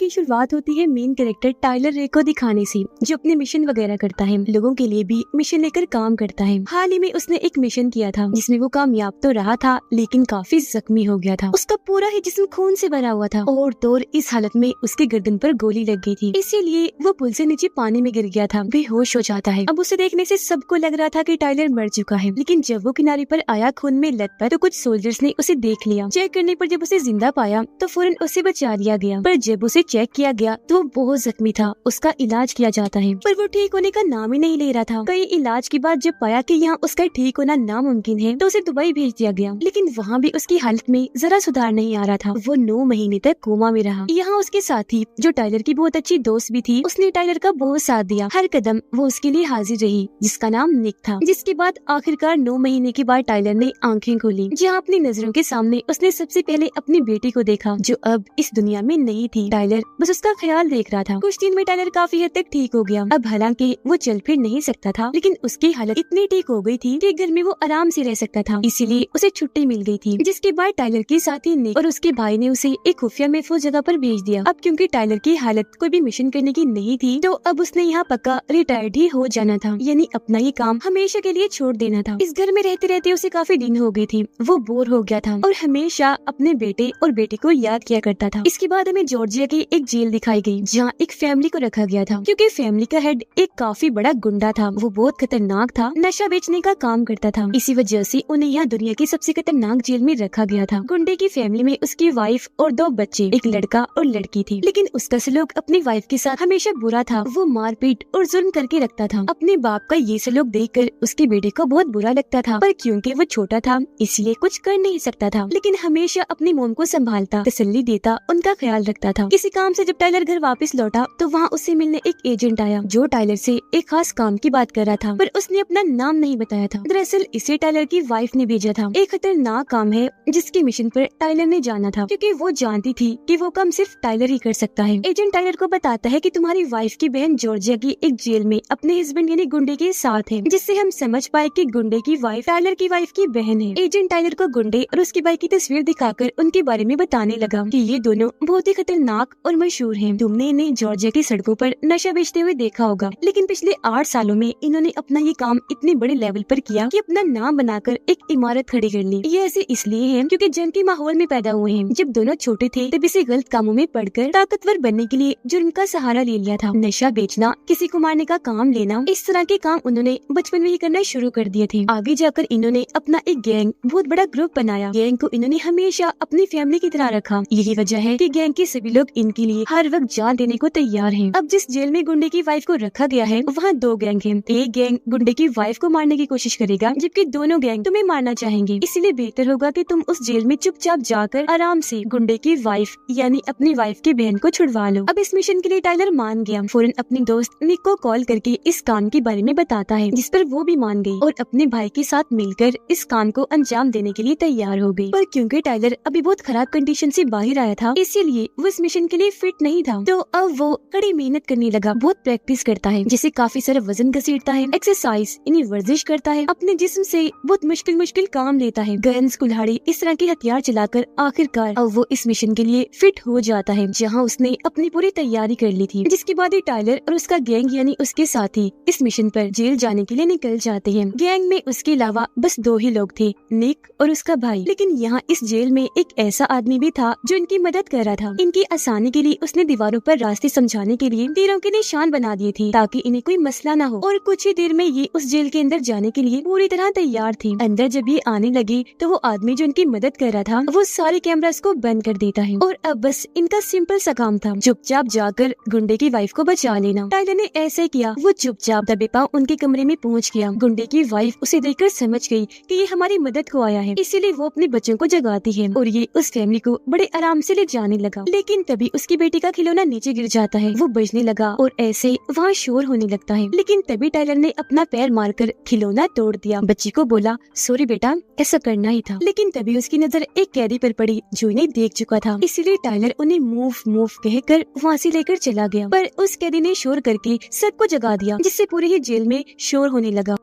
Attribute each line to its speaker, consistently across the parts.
Speaker 1: की शुरुआत होती है मेन कैरेक्टर टाइलर रे को दिखाने से, जो अपने मिशन वगैरह करता है, लोगों के लिए भी मिशन लेकर काम करता है। हाल ही में उसने एक मिशन किया था जिसमें वो कामयाब तो रहा था लेकिन काफी जख्मी हो गया था। उसका पूरा ही जिस्म खून से भरा हुआ था और तोर इस हालत में उसके गर्दन पर गोली लग गई थी, इसीलिए वो पुल से नीचे पानी में गिर गया था, बेहोश हो जाता है। अब उसे देखने से सबको लग रहा था कि टाइलर मर चुका है, लेकिन जब वो किनारे पर आया खून में लथपथ, तो कुछ सोल्जर्स ने उसे देख लिया। चेक करने पर जब उसे जिंदा पाया तो फौरन उसे बचा लिया गया, पर जब उसे चेक किया गया तो वो बहुत जख्मी था। उसका इलाज किया जाता है पर वो ठीक होने का नाम ही नहीं ले रहा था। कई इलाज के बाद जब पाया कि यहाँ उसका ठीक होना नामुमकिन है तो उसे दुबई भेज दिया गया, लेकिन वहाँ भी उसकी हालत में जरा सुधार नहीं आ रहा था। वो 9 महीने तक कोमा में रहा। यहाँ उसके साथी जो टाइलर की बहुत अच्छी दोस्त भी थी, उसने टाइलर का बहुत साथ दिया, हर कदम वो उसके लिए हाजिर रही, जिसका नाम निक था। जिसके बाद आखिरकार 9 महीने के बाद टाइलर ने आंखें खोली, जहाँ अपनी नजरों के सामने उसने सबसे पहले अपनी बेटी को देखा जो अब इस दुनिया में नहीं थी। टाइलर बस उसका ख्याल देख रहा था। कुछ दिन में टाइलर काफी हद तक ठीक हो गया। अब हालांकि वो चल फिर नहीं सकता था, लेकिन उसकी हालत इतनी ठीक हो गई थी कि घर में वो आराम से रह सकता था, इसीलिए उसे छुट्टी मिल गई थी। जिसके बाद टाइलर के साथी निक और उसके भाई ने उसे एक खुफिया महफूज जगह पर भेज दिया। अब क्योंकि टाइलर की हालत कोई भी मिशन करने की नहीं थी, तो अब उसने यहाँ पक्का रिटायर्ड ही हो जाना था, यानी अपना ये काम हमेशा के लिए छोड़ देना था। इस घर में रहते रहते उसे काफी दिन हो गई थी, वो बोर हो गया था और हमेशा अपने बेटे और बेटी को याद किया करता था। इसके बाद हमें जॉर्जिया की एक जेल दिखाई गई, जहाँ एक फैमिली को रखा गया था, क्योंकि फैमिली का हेड एक काफी बड़ा गुंडा था। वो बहुत खतरनाक था, नशा बेचने का काम करता था, इसी वजह से उन्हें यहाँ दुनिया की सबसे खतरनाक जेल में रखा गया था। गुंडे की फैमिली में उसकी वाइफ और 2 बच्चे, एक लड़का और लड़की थी, लेकिन उसका सलूक अपनी वाइफ के साथ हमेशा बुरा था। वो मारपीट और जुल्म करके रखता था। अपने बाप का ये सलूक देखकर उसके बेटे को बहुत बुरा लगता था, पर क्योंकि वो छोटा था इसलिए कुछ कर नहीं सकता था, लेकिन हमेशा अपनी मोम को संभालता, तसल्ली देता, उनका ख्याल रखता था। किसी काम से जब टाइलर घर वापस लौटा तो वहाँ उससे मिलने एक एजेंट आया, जो टाइलर से एक खास काम की बात कर रहा था, पर उसने अपना नाम नहीं बताया था। दरअसल इसे टाइलर की वाइफ ने भेजा था। एक खतरनाक काम है जिसके मिशन पर टाइलर ने जाना था, क्योंकि वो जानती थी कि वो काम सिर्फ टाइलर ही कर सकता है। एजेंट टाइलर को बताता है कि तुम्हारी वाइफ की बहन जॉर्जिया की एक जेल में अपने हस्बैंड यानी गुंडे के साथ है, जिससे हम समझ पाए कि गुंडे की वाइफ टाइलर की वाइफ की बहन है। एजेंट टाइलर को गुंडे और उसकी बाइक की तस्वीर दिखाकर उनके बारे में बताने लगा कि ये दोनों बहुत ही खतरनाक और मशहूर हैं। तुमने इन्हें जॉर्जिया की सड़कों पर नशा बेचते हुए देखा होगा, लेकिन पिछले 8 सालों में इन्होंने अपना ये काम इतने बड़े लेवल पर किया कि अपना नाम बनाकर एक इमारत खड़ी कर ली। ये ऐसे इसलिए है क्योंकि जंग के माहौल में पैदा हुए हैं। जब दोनों छोटे थे तब इसे गलत कामों में पढ़कर ताकतवर बनने के लिए जुर्म का सहारा ले लिया था। नशा बेचना, किसी को मारने का काम लेना, इस तरह के काम उन्होंने बचपन में ही करना शुरू कर दिए थे। आगे जाकर इन्होंने अपना एक गैंग, बहुत बड़ा ग्रुप बनाया। गैंग को इन्होंने हमेशा अपनी फैमिली की तरह रखा। यही वजह है कि गैंग के सभी लोग इनके लिए हर वक्त जान देने को तैयार हैं। अब जिस जेल में गुंडे की वाइफ को रखा गया है वहाँ 2 गैंग हैं। एक गैंग गुंडे की वाइफ को मारने की कोशिश करेगा, जबकि दोनों गैंग तुम्हें मारना चाहेंगे। इसलिए बेहतर होगा कि तुम उस जेल में चुपचाप जाकर आराम से गुंडे की वाइफ यानी अपनी वाइफ की बहन को छुड़वा लो। अब इस मिशन के लिए टाइलर मान गया। फौरन अपनी दोस्त निक को कॉल करके इस काम के बारे में बताता है, जिस पर वो भी मान गई और अपने भाई के साथ मिलकर इस काम को अंजाम देने के लिए तैयार हो गई। पर क्योंकि टाइलर अभी बहुत खराब कंडीशन से बाहर आया था, इसीलिए वो इस मिशन के लिए फिट नहीं था। तो अब वो कड़ी मेहनत करने लगा, बहुत प्रैक्टिस करता है, जैसे काफी सारा वजन घसीटता है, एक्सरसाइज यानी वर्जिश करता है, अपने जिस्म से बहुत मुश्किल काम लेता है, गन्स, कुल्हाड़ी, इस तरह के हथियार चलाकर आखिरकार अब वो इस मिशन के लिए फिट हो जाता है, जहाँ उसने अपनी पूरी तैयारी कर ली थी। जिसके बाद ही टाइलर और उसका गैंग यानी उसके साथी इस मिशन पर जेल जाने के लिए निकल जाते हैं। गैंग में उसके अलावा बस 2 ही लोग थे, निक और उसका भाई। लेकिन यहाँ इस जेल में एक ऐसा आदमी भी था जो इनकी मदद कर रहा था। इनकी आसानी के लिए उसने दीवारों पर रास्ते समझाने के लिए तीरों के निशान बना दिए थे, ताकि इन्हें कोई मसला न हो। और कुछ ही देर में ये उस जेल के अंदर जाने के लिए पूरी तरह तैयार थी। अंदर जब ये आने लगी तो वो आदमी जो इनकी मदद कर रहा था वो सारे कैमरास को बंद कर देता है और अब बस इनका सिंपल सा काम था चुपचाप जाकर गुंडे की वाइफ को बचा लेना। टाइलर ने ऐसे किया। वो चुपचाप दबे पांव उनके कमरे में पहुंच गया। गुंडे की वाइफ उसे देखकर समझ गई कि ये हमारी मदद को आया है, इसीलिए वो अपने बच्चों को जगाती है और ये उस फैमिली को बड़े आराम से ले जाने लगा। लेकिन तभी उसकी बेटी का खिलौना नीचे गिर जाता है। वो बजने लगा और ऐसे वहाँ शोर होने लगता है। लेकिन तभी टाइलर ने अपना पैर मारकर खिलौना तोड़ दिया। बच्ची को बोला, सॉरी बेटा, ऐसा करना ही था। लेकिन तभी उसकी नजर एक कैदी पर पड़ी जो इन्हें देख चुका था, इसीलिए टाइलर उन्हें मूव कहकर वहाँ से लेकर चला गया। पर उस कैदी ने शोर करके सबको जगा दिया, जिससे पूरी ही जेल में शोर होने लगा।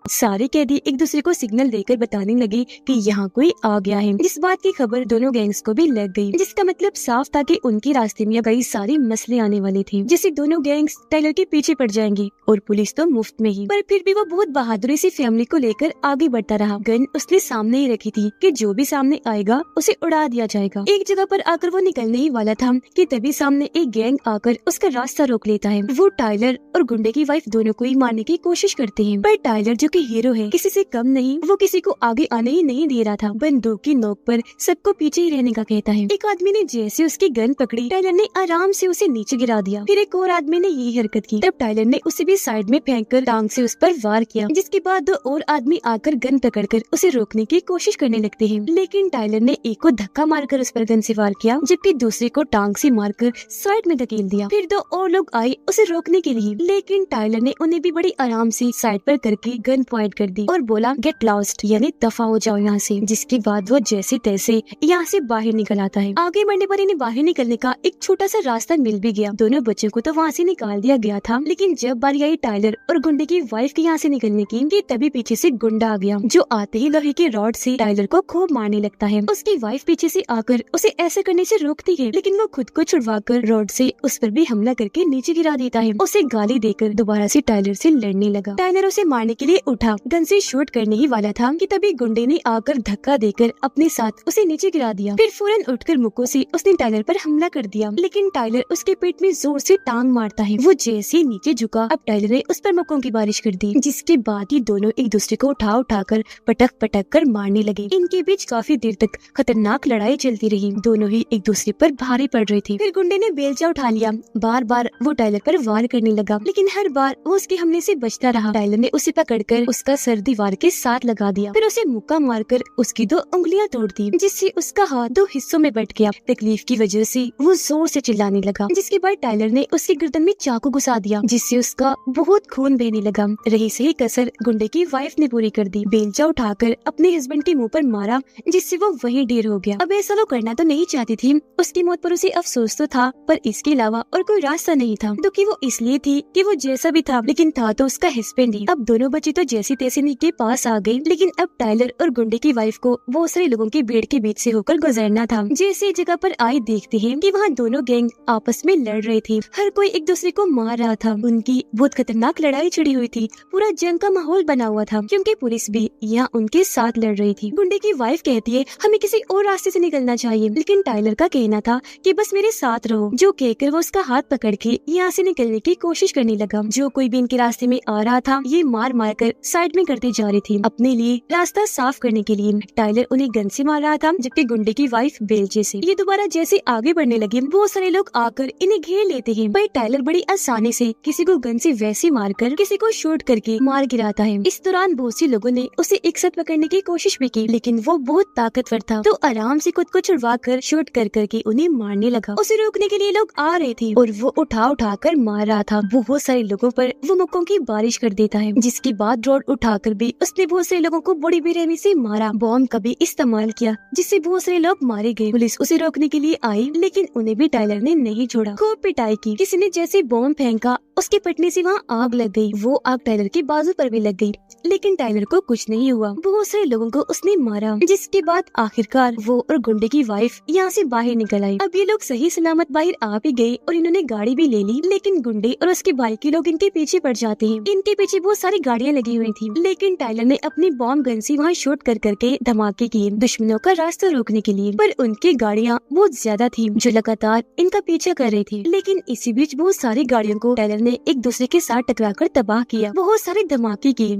Speaker 1: सारे कैदी एक दूसरे को सिग्नल देकर बताने लगे कि यहाँ कोई आ गया है। इस बात की खबर दोनों गैंग्स को भी लग गई, जिसका मतलब साफ था कि उनके रास्ते में कई सारे मसले आने वाले थे, जिससे दोनों गैंग्स टाइलर के पीछे पड़ जाएंगे और पुलिस तो मुफ्त में ही। पर फिर भी वो बहुत बहादुरी से फैमिली को लेकर आगे बढ़ता रहा। गन उसने सामने ही रखी थी कि जो भी सामने आएगा उसे उड़ा दिया जाएगा। एक जगह पर आकर वो निकलने ही वाला था कि तभी सामने एक गैंग आकर उसका रास्ता रोक लेता है। वो टाइलर और गुंडे की वाइफ दोनों को ही मारने की कोशिश करते हैं, पर टाइलर जो कि हीरो है, किसी से कम नहीं, वो किसी को आगे आने ही नहीं दे रहा था। बंदूक की नोक पर सबको पीछे ही रहने का कहता है। एक आदमी ने जैसे उसकी गन पकड़ी, टाइलर ने आराम से उसे नीचे गिरा दिया। फिर एक और आदमी ने यही हरकत की, तब टाइलर ने उसे भी साइड में फेंककर टांग से उस पर वार किया, जिसके बाद दो और आदमी आकर गन पकड़कर उसे रोकने की कोशिश करने लगते हैं। लेकिन टाइलर ने एक को धक्का मारकर उस पर गन से वार किया, जबकि दूसरे को टांग से मारकर साइड में धकेल दिया। फिर दो और लोग आए उसे रोकने के लिए, लेकिन टाइलर ने उन्हें भी बड़ी आराम से साइड पर करके गन पॉइंट कर दी और बोला गेट लॉस्ट, यानी दफा हो जाओ यहाँ से। जिसके बाद वो जैसे तैसे यहाँ से बाहर निकल आता है। आगे बढ़ने पर इन्हें बाहर निकलने का एक छोटा सा रास्ता मिल भी गया। दोनों बच्चों को तो वहाँ से निकाल दिया गया था, लेकिन जब बारी आई टाइलर और गुंडे की वाइफ के यहाँ से निकलने की, तभी पीछे से गुंडा आ गया, जो आते ही लोहे के रॉड से टाइलर को खूब मारने लगता है। उसकी वाइफ पीछे से आकर उसे ऐसे करने से रोकती है, लेकिन वो खुद को छुड़वाकर रॉड से उस पर भी हमला करके नीचे गिरा देता है। उसे गाली देकर दोबारा से टाइलर से लड़ने लगा। टाइलर उसे मारने के लिए उठा, गन से शूट करने ही वाला था कि तभी गुंडे ने आकर धक्का देकर अपने साथ उसे नीचे गिरा दिया। फिर फौरन उठकर मुक्कों से उसने टाइलर पर हमला कर दिया, लेकिन टाइलर उसके पेट में जोर से टांग मारता है। वो जैसे नीचे झुका, अब टाइलर ने उस पर मुक्कों की बारिश कर दी, जिसके बाद ही दोनों एक दूसरे को उठाकर पटक कर मारने लगे। इनके बीच काफी देर तक खतरनाक लड़ाई चलती रही। दोनों ही एक दूसरे पर भारी पड़ रहे थे। फिर गुंडे ने बेलचा उठा लिया, बार बार वो टाइलर पर वार करने लगा, लेकिन हर बार वो उसके हमले से बचता रहा। टाइलर ने उसे पकड़कर उसका सर दीवार के साथ लगा दिया, फिर उसे मुक्का मारकर उसकी 2 उंगलियां तोड़ दी, जिससे उसका हाथ 2 हिस्सों में बट गया। तकलीफ की वजह से वो जोर से चिल्लाने लगा, जिसके बाद टाइलर ने उसकी गर्दन में चाकू घुसा दिया, जिससे उसका बहुत खून बहने लगा। रही सही कसर गुंडे की वाइफ ने पूरी कर दी। बेलचा उठाकर अपने हस्बैंड के मुंह पर मारा, जिससे वो वहीं ढेर हो गया। अब ऐसा वो करना तो नहीं चाहती थी, उसकी मौत पर उसे अफसोस तो था, पर इसके अलावा और कोई रास्ता नहीं था। दुखी वो इसलिए थी कि वो जैसा भी था, लेकिन था तो उसका हस्बैंड ही। अब दोनों बच्चे तो जैसे तैसे नी के पास आ गए, लेकिन अब टाइलर और गुंडे की वाइफ को बहुत सारे लोगों के भीड़ के बीच से होकर गुजरना था। जैसे जगह पर आए देखते हैं कि वहाँ दोनों गैंग आपस में लड़ रहे थे। हर कोई एक दूसरे को मार रहा था। उनकी बहुत खतरनाक लड़ाई छिड़ी हुई थी। पूरा जंग का माहौल बना हुआ था, क्योंकि पुलिस भी यहाँ उनके साथ लड़ रही थी। गुंडे की वाइफ कहती है हमें किसी और रास्ते से निकलना चाहिए, लेकिन टाइलर का कहना था कि बस मेरे साथ रहो, जो कहकर वो उसका हाथ पकड़ के यहाँ से निकलने की कोशिश करने लगा। जो कोई भी इनके रास्ते में आ रहा था, ये मार मार कर साइड में करते जा रहे थे अपने लिए रास्ता साफ करने के लिए। टाइलर उन्हें गन से मार रहा था, जबकि गुंडे की वाइफ बेलचे से। ये दोबारा जैसे आगे बढ़ने लगे, बहुत सारे लोग आकर इन्हें घेर लेते हैं, पर टाइलर बड़ी आसानी से किसी को गन से वैसे मारकर किसी को शूट करके मार गिराता है। इस दौरान बहुत सी लोगों ने उसे एक साथ पकड़ने की कोशिश भी की, लेकिन वो बहुत ताकतवर था, तो आराम से खुद को छुड़वा कर शूट कर करके उन्हें मारने लगा। उसे रोकने के लिए लोग आ रहे थे और वो उठा कर मार रहा था। बहुत सारे लोगों पर वो मुक्कों की बारिश कर देता है, जिसके बाद रॉड उठाकर भी उसने बहुत सारे लोगों को बड़ी बेरहमी से मारा। बॉम्ब का भी इस्तेमाल किया, जिससे बहुत सारे लोग मारे गए। पुलिस उसे रोकने के लिए आई, लेकिन उन्हें भी टाइलर ने नहीं छोड़ा। खूब पिटाई की। किसी ने जैसे बॉम्ब फेंका, उसके फटने से वहाँ आग लग गई। वो आग टाइलर के बाजू पर भी लग गई, लेकिन टाइलर को कुछ नहीं हुआ। बहुत सारे लोगों को उसने मारा, जिसके बाद आखिरकार वो और गुंडे की वाइफ यहाँ से बाहर निकल आई। अब ये लोग सही सलामत बाहर आ भी गए और इन्होंने गाड़ी भी ले ली, लेकिन गुंडे और उसके भाई के लोग इनके पीछे पड़ जाते हैं। इनके पीछे बहुत सारी गाड़ियाँ लगी हुई थी, लेकिन टाइलर ने अपनी बॉम्ब गन से वहाँ शूट कर करके धमाके किए दुश्मनों का रास्ता रोकने के लिए। पर उनकी गाड़ियाँ बहुत ज्यादा थी, जो लगातार इनका पीछा कर रही थी। लेकिन इसी बीच बहुत सारी गाड़ियों को टाइलर ने एक दूसरे के साथ टकराकर तबाह किया। बहुत सारे धमाके किए।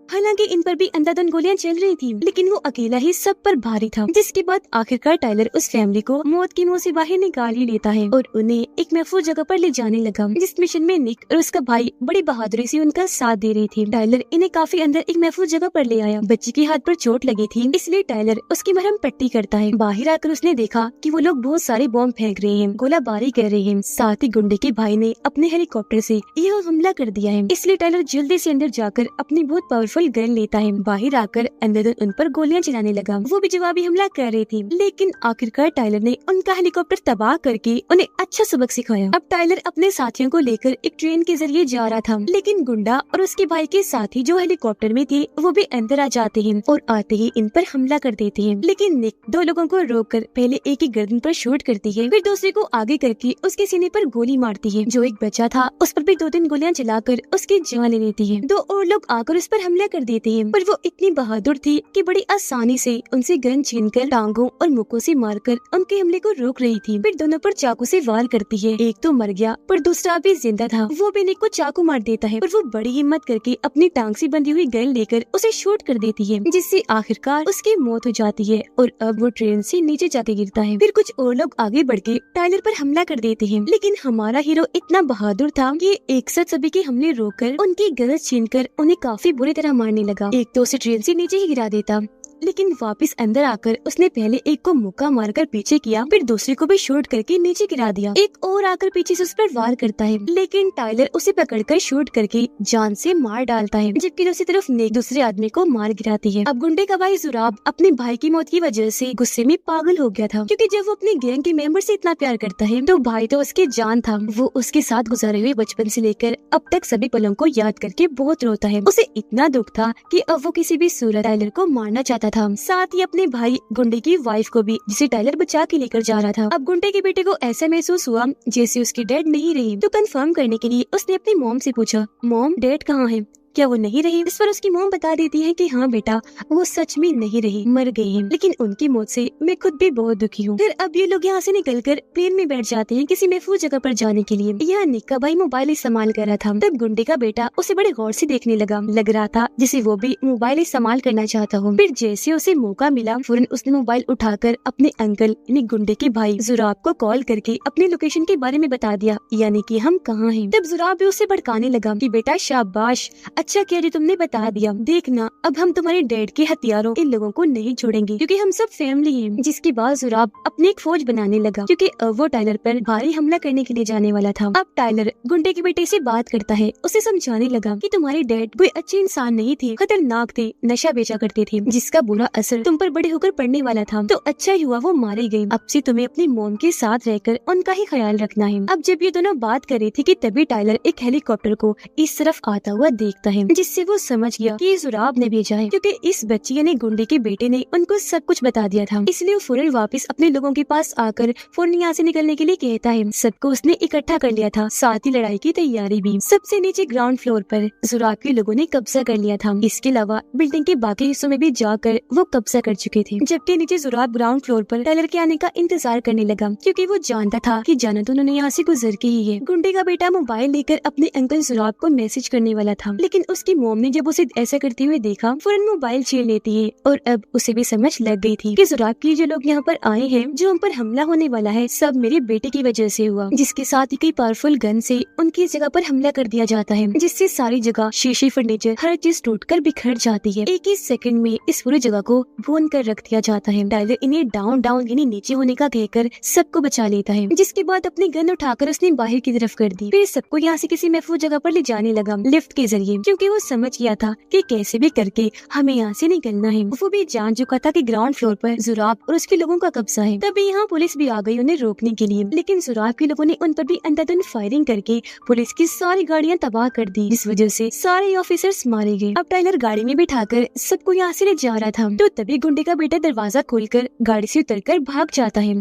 Speaker 1: हालांकि इन पर भी अंधाधुंध गोलियां चल रही थी, लेकिन वो अकेला ही सब पर भारी था। जिसके बाद आखिरकार टाइलर उस फैमिली को मौत की मुंह से बाहर निकाल ही लेता है और उन्हें एक महफूज जगह पर ले जाने लगा, जिस मिशन में निक और उसका भाई बड़ी बहादुरी से उनका साथ दे रही थी। टाइलर इन्हें काफी अंदर एक महफूज जगह पर ले आया। बच्चे के हाथ पर चोट लगी थी, इसलिए टाइलर उसकी मरहम पट्टी करता है। बाहर आकर उसने देखा कि वो लोग बहुत सारे बॉम्ब फेंक रहे हैं, गोलाबारी कर रहे हैं। साथ ही गुंडे के भाई ने अपने हेलीकॉप्टर से यह हमला कर दिया है, इसलिए टाइलर जल्दी से अंदर जाकर अपनी बहुत पावरफुल पावरफुल गन लेता है। बाहर आकर अंधाधुन उन पर गोलियां चलाने लगा। वो भी जवाबी हमला कर रही थी, लेकिन आखिरकार टाइलर ने उनका हेलीकॉप्टर तबाह करके उन्हें अच्छा सबक सिखाया। अब टाइलर अपने साथियों को लेकर एक ट्रेन के जरिए जा रहा था, लेकिन गुंडा और उसके भाई के साथी जो हेलीकॉप्टर में थे वो भी अंदर आ जाते हैं और आते ही इन पर हमला कर देते हैं। लेकिन निक दो लोगों को रोककर पहले एक की गर्दन पर शूट करती है, फिर दूसरे को आगे करके उसके सीने पर गोली मारती है। जो एक बचा था उस पर भी 2-3 गोलियां चलाकर उसकी जान ले लेती है। 2 और लोग आकर उस पर हमला कर देते हैं, पर वो इतनी बहादुर थी कि बड़ी आसानी से उनसे गन छीनकर टांगों और मुक्कों से मारकर उनके हमले को रोक रही थी। फिर दोनों पर चाकू से वार करती है। एक तो मर गया पर दूसरा भी जिंदा था। वो भी निक को चाकू मार देता है, पर वो बड़ी हिम्मत करके अपनी टांग से बंधी हुई गन लेकर उसे शूट कर देती है, जिससे आखिरकार उसकी मौत हो जाती है और अब वो ट्रेन से नीचे जाके गिरता है। फिर कुछ और लोग आगे बढ़ के टाइलर पर हमला कर देते हैं, लेकिन हमारा हीरो इतना बहादुर था कि एक साथ सभी के हमले रोककर उनकी गन छीनकर उन्हें काफी बुरी तरह मारने लगा। एक तो उसे ट्रेन से नीचे ही गिरा देता, लेकिन वापस अंदर आकर उसने पहले एक को मुक्का मारकर पीछे किया, फिर दूसरे को भी शूट करके नीचे गिरा दिया। एक और आकर पीछे से उस पर वार करता है, लेकिन टाइलर उसे पकड़कर शूट करके जान से मार डालता है, जबकि दूसरी तरफ नेक दूसरे आदमी को मार गिराती है। अब गुंडे का भाई जुराब अपने भाई की मौत की वजह से गुस्से में पागल हो गया था, क्योंकि जब वो अपने गैंग के मेंबर से इतना प्यार करता है तो भाई तो उसकी जान था। वो उसके साथ गुजारे हुए बचपन से लेकर अब तक सभी पलों को याद करके बहुत रोता है। उसे इतना दुख था कि अब वो किसी भी सूरत टाइलर को मारना चाहता था, साथ ही अपने भाई गुंडे की वाइफ को भी, जिसे टाइलर बचा के लेकर जा रहा था। अब गुंडे के बेटे को ऐसा महसूस हुआ जैसे उसकी डैड नहीं रही, तो कंफर्म करने के लिए उसने अपनी मॉम से पूछा, मॉम डैड कहाँ है, क्या वो नहीं रही? इस पर उसकी मॉम बता देती है कि हाँ बेटा, वो सच में नहीं रही, मर गई है। लेकिन उनकी मौत से मैं खुद भी बहुत दुखी हूँ। फिर अब ये लोग यहाँ से निकलकर प्लेन में बैठ जाते हैं किसी महफूज जगह पर जाने के लिए। यहाँ निक का भाई मोबाइल इस्तेमाल कर रहा था, तब गुंडे का बेटा उसे बड़े गौर से देखने लगा। लग रहा था जिसे वो भी मोबाइल इस्तेमाल करना चाहता हो। फिर जैसे उसे मौका मिला, फौरन उसने मोबाइल उठाकर अपने अंकल यानी गुंडे के भाई जुराब को कॉल करके अपनी लोकेशन के बारे में बता दिया, यानी कि हम कहाँ हैं। तब जुराब भी उसे भड़काने लगा कि बेटा शाबाश, अच्छा किया जो तुमने बता दिया, देखना अब हम तुम्हारे डैड के हथियारों इन लोगों को नहीं छोड़ेंगे, क्योंकि हम सब फैमिली हैं। जिसके बाद जुराब अपनी एक फौज बनाने लगा, क्योंकि अब वो टाइलर पर भारी हमला करने के लिए जाने वाला था। अब टाइलर गुंडे के बेटे से बात करता है, उसे समझाने लगा कि तुम्हारे डैड कोई अच्छे इंसान नहीं थे, खतरनाक थे, नशा बेचा करते थे, जिसका बुरा असर तुम पर बड़े होकर पड़ने वाला था। तो अच्छा ही हुआ वो मारे गए। अब से तुम्हें अपनी मॉम के साथ रहकर उनका ही ख्याल रखना है। अब जब ये दोनों बात कर रही थी कि तभी टाइलर एक हेलीकॉप्टर को इस तरफ आता हुआ देखता है, जिससे वो समझ गया कि जुराब ने भेजा है, क्योंकि इस बच्ची यानी गुंडे के बेटे ने उनको सब कुछ बता दिया था। इसलिए वो फौरन वापस अपने लोगों के पास आकर फौरन यहाँ से निकलने के लिए कहता है। सबको उसने इकट्ठा कर लिया था, साथ ही लड़ाई की तैयारी भी। सबसे नीचे ग्राउंड फ्लोर पर जुराब के लोगों ने कब्जा कर लिया था। इसके अलावा बिल्डिंग के बाकी हिस्सों में भी जाकर वो कब्जा कर चुके थे, जबकि नीचे जुराब ग्राउंड फ्लोर पर टाइलर के आने का इंतजार करने लगा, क्योंकि वो जानता था कि जाना तो उन्होंने यहाँ से गुजर के ही है। गुंडे का बेटा मोबाइल लेकर अपने अंकल जुराब को मैसेज करने वाला था, लेकिन उसकी मॉम ने जब उसे ऐसा करते हुए देखा, फौरन मोबाइल छीन लेती है। और अब उसे भी समझ लग गई थी कि जुराब के जो लोग यहाँ पर आए हैं, जो हम पर हमला होने वाला है, सब मेरे बेटे की वजह से हुआ, जिसके साथ ही कई पावरफुल गन से उनकी जगह पर हमला कर दिया जाता है, जिससे सारी जगह शीशे, फर्नीचर, हर चीज टूटकर बिखर जाती है। एक ही सेकंड में इस पूरी जगह को भून कर रख दिया जाता है। टाइलर इन्हें डाउन डाउन यानी नीचे होने का कहकर सबको बचा लेता है, जिसके बाद अपनी गन उठाकर उसने बाहर की तरफ कर दी। फिर सबको यहाँ से किसी महफूज जगह पर ले जाने लगा लिफ्ट के जरिए, क्योंकि वो समझ गया था कि कैसे भी करके हमें यहाँ से निकलना है। वो भी जान चुका था कि ग्राउंड फ्लोर पर जुराब और उसके लोगों का कब्जा है। तभी यहाँ पुलिस भी आ गई उन्हें रोकने के लिए, लेकिन जुराब के लोगों ने उन पर भी अंधाधुन फायरिंग करके पुलिस की सारी गाड़ियाँ तबाह कर दी, जिस वजह से सारे ऑफिसर्स मारे गए। अब टाइलर गाड़ी में बिठाकर सबको यहाँ से ले जा रहा था, तो तभी गुंडे का बेटा दरवाजा खोलकर गाड़ी से उतरकर भाग जाता है।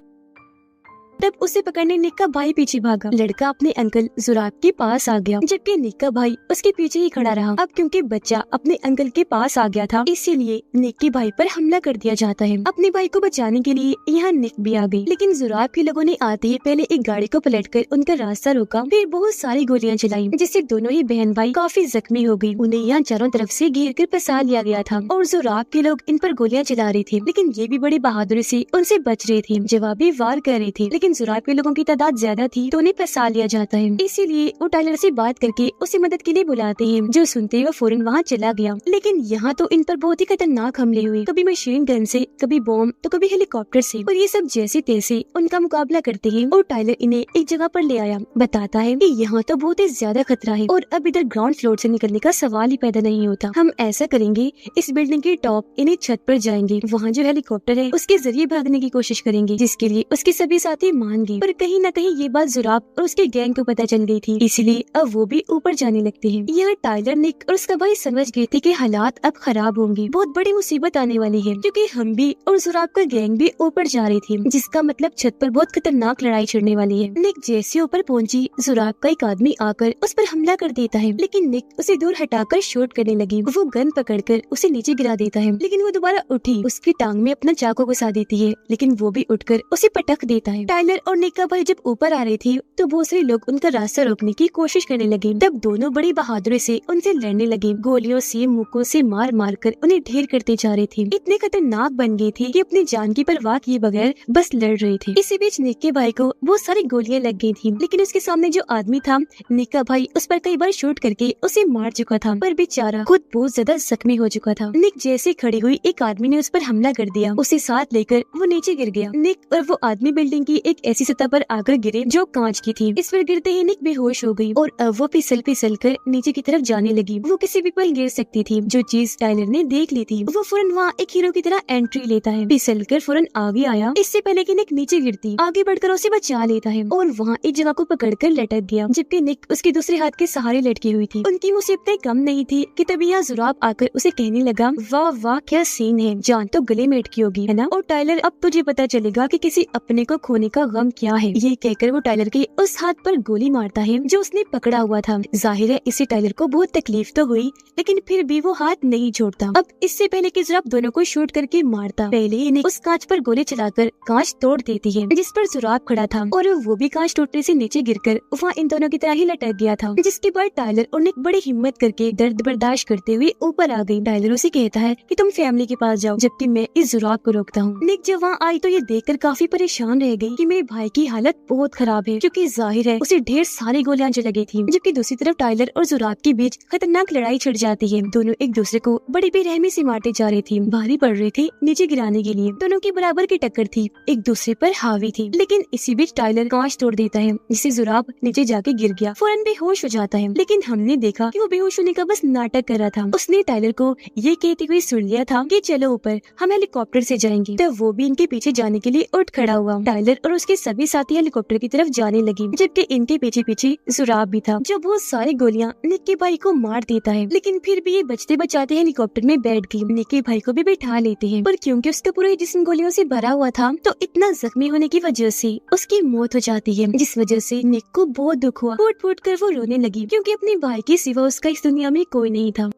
Speaker 1: तब उसे पकड़ने निक का भाई पीछे भागा। लड़का अपने अंकल जुराब के पास आ गया, जबकि निक का भाई उसके पीछे ही खड़ा रहा। अब क्योंकि बच्चा अपने अंकल के पास आ गया था, इसीलिए निक के भाई पर हमला कर दिया जाता है। अपने भाई को बचाने के लिए यहाँ निक भी आ गई, लेकिन जुराब के लोगों ने आते ही पहले एक गाड़ी को पलटकर उनका रास्ता रोका, फिर बहुत सारी गोलियां चलाई, जिससे दोनों ही बहन भाई काफी जख्मी हो गई। उन्हें यहाँ चारों तरफ से घेर कर फंसा लिया गया था और जुराब के लोग इन पर गोलियां चला रहे थे, लेकिन ये भी बड़ी बहादुरी से उनसे बच रहे थे, जवाबी वार कर रहे थे। लेकिन लेकिन जुराब के लोगों की तादाद ज्यादा थी तो उन्हें फंसा लिया जाता है। इसीलिए वो टाइलर से बात करके उसे मदद के लिए बुलाते हैं, जो सुनते ही वो फौरन वहाँ चला गया। लेकिन यहाँ तो इन पर बहुत ही खतरनाक हमले हुए, कभी मशीन गन से, कभी बॉम्ब, तो कभी हेलीकॉप्टर से, और ये सब जैसे तैसे उनका मुकाबला करते हैं। और टाइलर इन्हें एक जगह पर ले आया, बताता है कि यहाँ तो बहुत ही ज्यादा खतरा है और अब इधर ग्राउंड फ्लोर से निकलने का सवाल ही पैदा नहीं होता। हम ऐसा करेंगे, इस बिल्डिंग के टॉप इन्हें छत पर जाएंगे, वहाँ जो हेलीकॉप्टर है उसके जरिए भागने की कोशिश करेंगे, जिसके लिए उसके सभी साथी मान गए। पर कहीं न कहीं ये बात जुराब और उसके गैंग को पता चल गई थी, इसलिए अब वो भी ऊपर जाने लगते हैं। यहाँ टाइलर, निक और उसका भाई समझ गए थे कि हालात अब खराब होंगे, बहुत बड़ी मुसीबत आने वाली है, क्योंकि हम भी और जुराब का गैंग भी ऊपर जा रही थी, जिसका मतलब छत पर बहुत खतरनाक लड़ाई छिड़ने वाली है। निक जैसे ऊपर पहुंची, जुराब का एक आदमी आकर उस पर हमला कर देता है, लेकिन निक उसे दूर हटाकर शूट करने लगी। वो गन पकड़कर उसे नीचे गिरा देता है, लेकिन वो दोबारा उठी, उसकी टांग में अपना चाकू घुसा देती है, लेकिन वो भी उठकर उसे पटक देता है। टाइलर और निक का भाई जब ऊपर आ रहे थे तो बहुत सारे लोग उनका रास्ता रोकने की कोशिश करने लगे। तब दोनों बड़ी बहादुरी से उनसे लड़ने लगे, गोलियों से, मुक्कों से मार मार कर उन्हें ढेर करते जा रहे थे। इतने खतरनाक बन गए थे कि अपनी जान की परवाह किए बगैर बस लड़ रहे थे। इसी बीच निक के भाई को बहुत सारी गोलियां लग गई थी, लेकिन उसके सामने जो आदमी था, निक का भाई, उस पर कई बार शूट करके उसे मार चुका था, पर बेचारा खुद बहुत ज्यादा जख्मी हो चुका था। निक जैसे खड़ी हुई, एक आदमी ने उस पर हमला कर दिया, उसे साथ लेकर वो नीचे गिर गया। निक और वो आदमी बिल्डिंग की एक ऐसी सतह पर आकर गिरे जो कांच की थी। इस पर गिरते ही निक बेहोश हो गई और अब वो फिसल फिसल कर नीचे की तरफ जाने लगी। वो किसी भी पल गिर सकती थी, जो चीज टाइलर ने देख ली थी। वो फौरन वहाँ एक हीरो की तरह एंट्री लेता है, फिसल कर फौरन आगे आया, इससे पहले कि निक नीचे गिरती, आगे बढ़कर उसे बचा लेता है और वहाँ एक जगह को पकड़कर लटक गया, जबकि निक उसके दूसरे हाथ के सहारे लटकी हुई थी। उनकी मुसीबतें कम नहीं थी कि तभी यहाँ जुराब आकर उसे कहने लगा, वाह वाह क्या सीन है, जान तो गले में अटकी होगी, है ना? और टाइलर, अब तुझे पता चलेगा कि किसी अपने को खोने का गम क्या है। ये कहकर वो टाइलर के उस हाथ पर गोली मारता है जो उसने पकड़ा हुआ था। जाहिर है इसे टाइलर को बहुत तकलीफ तो हुई, लेकिन फिर भी वो हाथ नहीं छोड़ता। अब इससे पहले कि जुराब दोनों को शूट करके मारता, पहले ही उस कांच पर गोली चलाकर कांच तोड़ देती है, जिस पर जुराब खड़ा था, और वो भी कांच टूटने से नीचे गिरकर वहाँ इन दोनों की तरह ही लटक गया था। जिसके बाद टाइलर और निक बड़ी हिम्मत करके दर्द बर्दाश्त करते हुए ऊपर आ गई। टाइलर उसे कहता है कि तुम फैमिली के पास जाओ, जबकि मैं इस जुराब को रोकता हूँ। निक जब वहाँ आई तो ये देखकर काफी परेशान रह गई कि मेरे भाई की हालत बहुत खराब है, क्योंकि जाहिर है उसे ढेर सारी गोलियां जो लगी थी। जबकि दूसरी तरफ टाइलर और जुराब के बीच खतरनाक लड़ाई छिड़ जाती है। दोनों एक दूसरे को बड़ी बेरहमी से मारते जा रहे थे, भारी पड़ रहे थे नीचे गिराने के लिए। दोनों की बराबर की टक्कर थी, एक दूसरे पर हावी थी। लेकिन इसी बीच टाइलर कांच तोड़ देता है, जिससे जुराब नीचे जाके गिर गया, फौरन बेहोश हो जाता है। लेकिन हमने देखा कि वो बेहोश होने का बस नाटक कर रहा था। उसने टाइलर को ये कहते हुए सुन लिया था कि चलो ऊपर, हम हेलीकॉप्टर से जाएंगे। तब वो भी इनके पीछे जाने के लिए उठ खड़ा हुआ। टाइलर और उसके सभी साथी हेलीकॉप्टर की तरफ जाने लगे, जबकि इनके पीछे पीछे जुराब भी था, जो बहुत सारी गोलियां निक के भाई को मार देता है। लेकिन फिर भी ये बचते बचाते हेलीकॉप्टर में बैठ गई। निक के भाई को भी बैठा लेते हैं, पर क्योंकि उसका पूरा जिस्म गोलियों से भरा हुआ था, तो इतना जख्मी होने की वजह से उसकी मौत हो जाती है, जिस वजह से निक को बहुत दुख हुआ। फूट फूट कर वो रोने लगी, क्योंकि अपने भाई के सिवा उसका इस दुनिया में कोई नहीं था।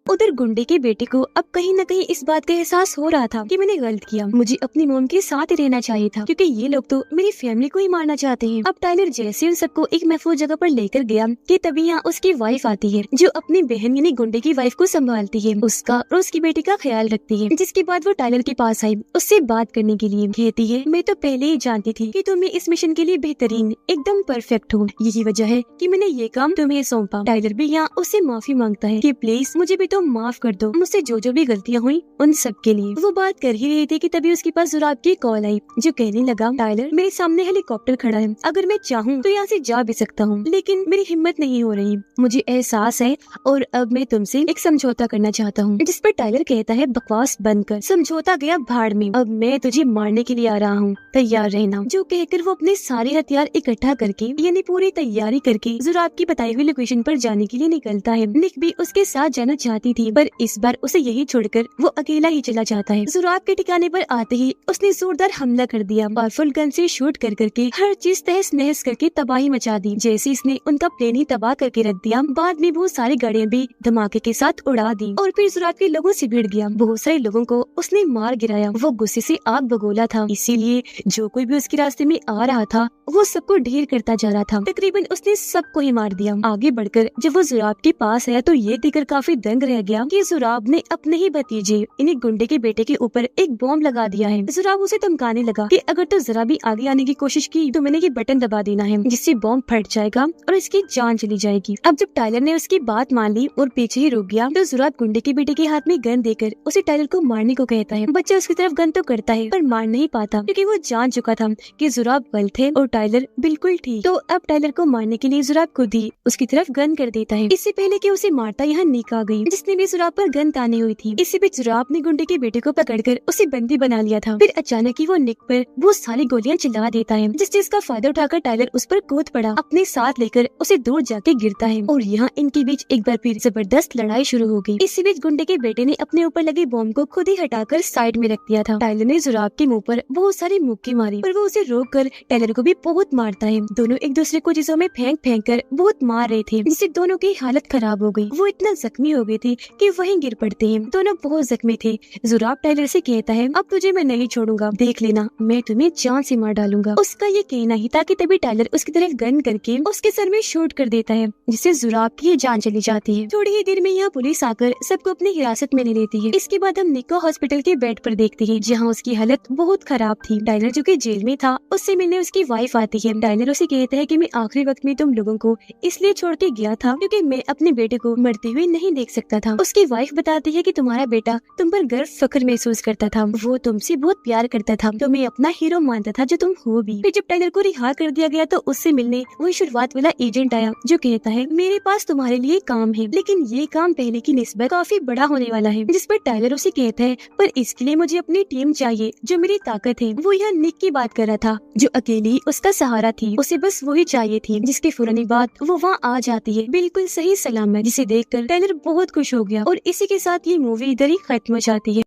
Speaker 1: उधर गुंडे के बेटे को अब कहीं न कहीं इस बात का एहसास हो रहा था कि मैंने गलत किया, मुझे अपनी मॉम के साथ ही रहना चाहिए था, क्योंकि ये लोग तो मेरी फैमिली को ही मारना चाहते हैं। अब टाइलर जैसे उन सबको एक महफूज जगह पर लेकर गया कि तभी यहाँ उसकी वाइफ आती है, जो अपनी बहन यानी गुंडे की वाइफ को संभालती है, उसका और उसकी बेटी का ख्याल रखती है। जिसके बाद वो टाइलर के पास आई, उससे बात करने के लिए। कहती है, मैं तो पहले ही जानती थी कि तुम्हें इस मिशन के लिए बेहतरीन, एकदम परफेक्ट हो, यही वजह है कि मैंने ये काम तुम्हें सौंपा। टाइलर भी यहाँ उससे माफी मांगता है कि प्लीज मुझे भी तो माफ कर दो, मुझसे जो भी गलतियाँ हुई उन सब के लिए। वो बात कर ही रही थी कि तभी उसके पास जुराब की कॉल आई, जो कहने लगा, टाइलर मेरे सामने हेलीकॉप्टर खड़ा है, अगर मैं चाहूँ तो यहाँ से जा भी सकता हूँ, लेकिन मेरी हिम्मत नहीं हो रही। मुझे एहसास है और अब मैं तुमसे एक समझौता करना चाहता हूँ। जिस पर टाइलर कहता है, बकवास बंद कर, समझौता गया भाड़ में, अब मैं तुझे मारने के लिए आ रहा हूँ, तैयार रहना। जो कहकर वो अपने सारे हथियार इकट्ठा करके यानी पूरी तैयारी करके जुराब की बताई हुई लोकेशन पर जाने के लिए निकलता है। निक भी उसके साथ जाना चाहती थी, पर इस बार उसे यही छोड़कर वो अकेला ही चला जाता है। जुराब के ठिकाने पर आते ही उसने जोरदार हमला कर दिया, पावरफुल गन से शूट कर करके हर चीज तहस नहस करके तबाही मचा दी। जैसे इसने उनका प्लेन ही तबाह करके रख दिया, बाद में बहुत सारी गाड़ियां भी धमाके के साथ उड़ा दी और फिर जुराब के लोगों से भिड़ गया। बहुत सारे लोगों को उसने मार गिराया। वो गुस्से से आग बगोला था, इसीलिए जो कोई भी उसके रास्ते में आ रहा था वो सबको ढेर करता जा रहा था। तकरीबन उसने सबको ही मार दिया। आगे बढ़कर जब वो जुराब के पास आया तो ये देखकर काफी दंग रह गया कि जुराब ने अपने ही भतीजे इन्हें गुंडे के बेटे के ऊपर एक बॉम्ब लगा दिया है। जुराब उसे धमकाने लगा कि अगर तो जरा भी आगे आने की कोशिश की तो मैंने ये बटन दबा देना है, जिससे बॉम्ब फट जाएगा और इसकी जान चली जाएगी। अब जब टाइलर ने उसकी बात मान ली और पीछे ही रुक गया तो जुराब गुंडे के बेटे के हाथ में गन देकर उसे टाइलर को मारने को कहता है। बच्चा उसकी तरफ गन तो करता है पर मार नहीं पाता, क्योंकि वो जान चुका था कि जुराब गलत है और टाइलर बिल्कुल ठीक। तो अब टाइलर को मारने के लिए जुराब खुद ही उसकी तरफ गन कर देता है। इससे पहले कि उसे मारता यहाँ निक आ गई, जिसने भी जुराब पर गन तानी हुई थी। इससे भी जुराब ने गुंडे के बेटे को पकड़कर उसे बंदी बना लिया था। फिर अचानक ही वो निक पर वो सारी गोलियां चला देता है, जिस चीज का फायदा उठाकर टाइलर उस पर कूद पड़ा, अपने साथ लेकर उसे दूर जाके गिरता है और यहाँ इनके बीच एक बार फिर जबरदस्त लड़ाई शुरू हो गई। इसी बीच गुंडे के बेटे ने अपने ऊपर लगे बॉम्ब को खुद ही हटाकर साइड में रख दिया था। टाइलर ने जुराब के मुंह पर बहुत सारी मुक्की मारी पर वो उसे रोक कर टाइलर को भी बहुत मारता है। दोनों एक दूसरे को चीजों में फेंक फेंक कर बहुत मार रहे थे, जिससे दोनों की हालत खराब हो गई। वो इतना जख्मी हो गए थे कि वहीं गिर पड़ते हैं। दोनों बहुत जख्मी थे। जुराब टाइलर से कहता है, अब तुझे मैं नहीं छोड़ूंगा, देख लेना मैं तुम्हें जान से मार डालूंगा। उसका ये कहना ही था कि तभी टाइलर उसकी तरफ गन करके उसके सर में शूट कर देता है, जिससे जुराब की जान चली जाती है। थोड़ी ही देर में यहाँ पुलिस आकर सबको अपनी हिरासत में ले लेती है। इसके बाद हम निक को हॉस्पिटल के बेड पर देखते हैं, जहाँ उसकी हालत बहुत खराब थी। टाइलर जो कि जेल में था, उससे मिलने उसकी वाइफ आती है। टाइलर उसे कहता है कि मैं आखिरी वक्त में तुम लोगों को इसलिए छोड़ के गया था क्योंकि मैं अपने बेटे को मरते हुए नहीं देख सकता था। उसकी वाइफ बताती है कि तुम्हारा बेटा तुम पर गर्व फख्र महसूस करता था, वो तुमसे बहुत प्यार करता था, तुम्हें अपना हीरो मानता था, जो तुम हो भी। फिर जब टाइलर को रिहा कर दिया गया तो उससे मिलने वही शुरुआत वाला एजेंट आया, जो कहता है मेरे पास तुम्हारे लिए काम है, लेकिन ये काम पहले की निस्बत काफी बड़ा होने वाला है। जिस पर टाइलर उसे कहता है, पर इसके लिए मुझे अपनी टीम चाहिए जो मेरी ताकत है। वो यहाँ निक की बात कर रहा था, जो अकेली उसका सहारा थी। उसे बस वही चाहिए थी, जिसके फौरन बाद वो वहाँ आ जाती है बिल्कुल सही सलामत, जिसे देखकर टाइलर बहुत खुश हो गया। और इसी के साथ ये मूवी इधर ही खत्म हो जाती है।